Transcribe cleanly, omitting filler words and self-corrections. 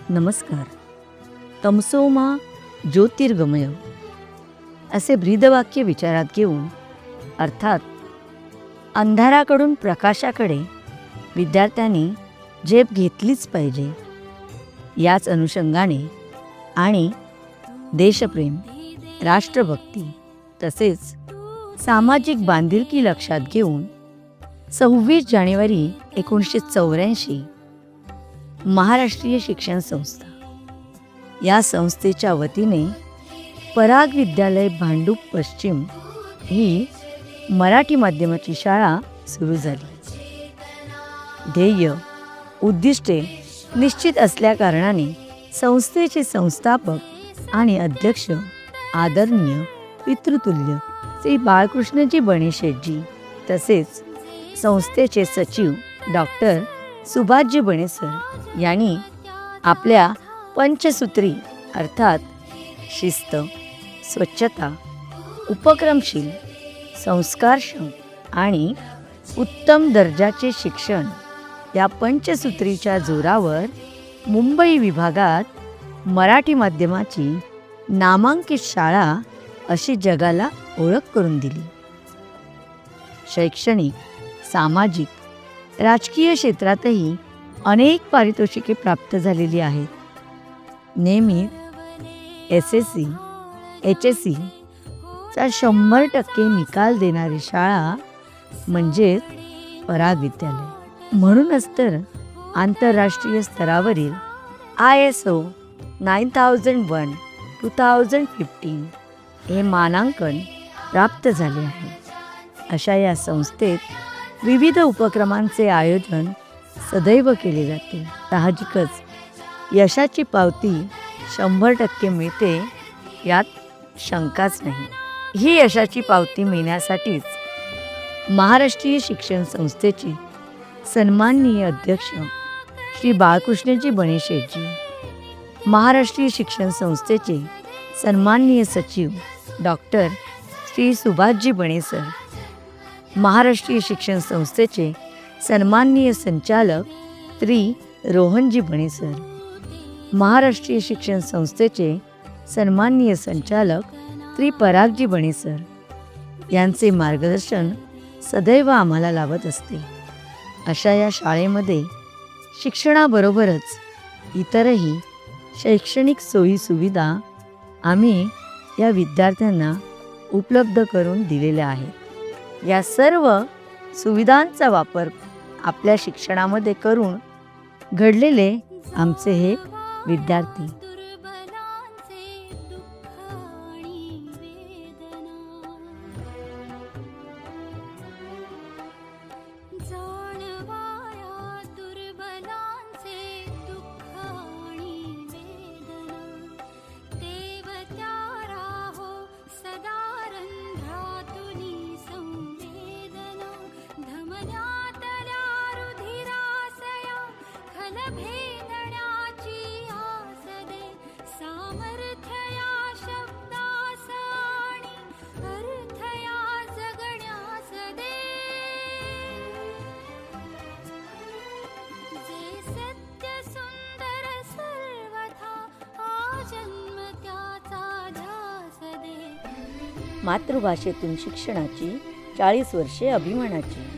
नमस्कार. तमसो मा ज्योतिर्गमय असे ब्रीदवाक्य विचारात घेऊन, अर्थात अंधाराकडून प्रकाशाकडे विद्यार्थ्यांनी झेप घेतलीच पाहिजे, याच अनुषंगाने आणि देशप्रेम, राष्ट्रभक्ती तसेच सामाजिक बांधिलकी लक्षात घेऊन 26 जानेवारी 1984 महाराष्ट्रीय शिक्षण संस्था या संस्थेच्या वतीने पराग विद्यालय भांडूप पश्चिम ही मराठी माध्यमाची शाळा सुरू झाली. ध्येय उद्दिष्टे निश्चित असल्याकारणाने संस्थेचे संस्थापक आणि अध्यक्ष आदरणीय पितृतुल्य श्री बाळकृष्णजी बणेशेठजी तसेच संस्थेचे सचिव डॉक्टर सुभाषजी बणे सर यांनी आपल्या पंचसूत्री अर्थात शिस्त, स्वच्छता, उपक्रमशील, संस्कारक्षम आणि उत्तम दर्जाचे शिक्षण या पंचसूत्रीच्या जोरावर मुंबई विभागात मराठी माध्यमाची नामांकित शाळा अशी जगाला ओळख करून दिली. शैक्षणिक, सामाजिक, राजकीय क्षेत्रातही अनेक पारितोषिके प्राप्त झालेली आहेत. नेहमीच SSC, HSC चा 100% निकाल देणारी शाळा म्हणजेच पराग विद्यालय. म्हणूनच तर आंतरराष्ट्रीय स्तरावरील ISO 9001 2015 हे मानांकन प्राप्त झाले आहे. अशा या संस्थेत विविध उपक्रमांचे आयोजन सदैव केले जाते. साहजिकच यशाची पावती 100% मिळते यात शंकाच नाही. ही यशाची पावती मिळण्यासाठीच महाराष्ट्रीय शिक्षण संस्थेचे सन्माननीय अध्यक्ष श्री बाळकृष्णजी बणेशेठजी, महाराष्ट्रीय शिक्षण संस्थेचे सन्माननीय सचिव डॉक्टर श्री सुभाषजी बणे सर, महाराष्ट्रीय शिक्षण संस्थेचे सन्माननीय संचालक श्री रोहनजी बणे सर, महाराष्ट्रीय शिक्षण संस्थेचे सन्माननीय संचालक श्री परागजी बणे सर यांचे मार्गदर्शन सदैव आम्हाला लाभत असते. अशा या शाळेमध्ये शिक्षणाबरोबरच इतरही शैक्षणिक सोयीसुविधा आम्ही या विद्यार्थ्यांना उपलब्ध करून दिलेल्या आहेत. या सर्व सुविधांचा वापर आपल्या शिक्षणामध्ये करून घडलेले आमचे हे विद्यार्थी. मातृभाषेतून शिक्षणाची 40 वर्षे अभिमानाची.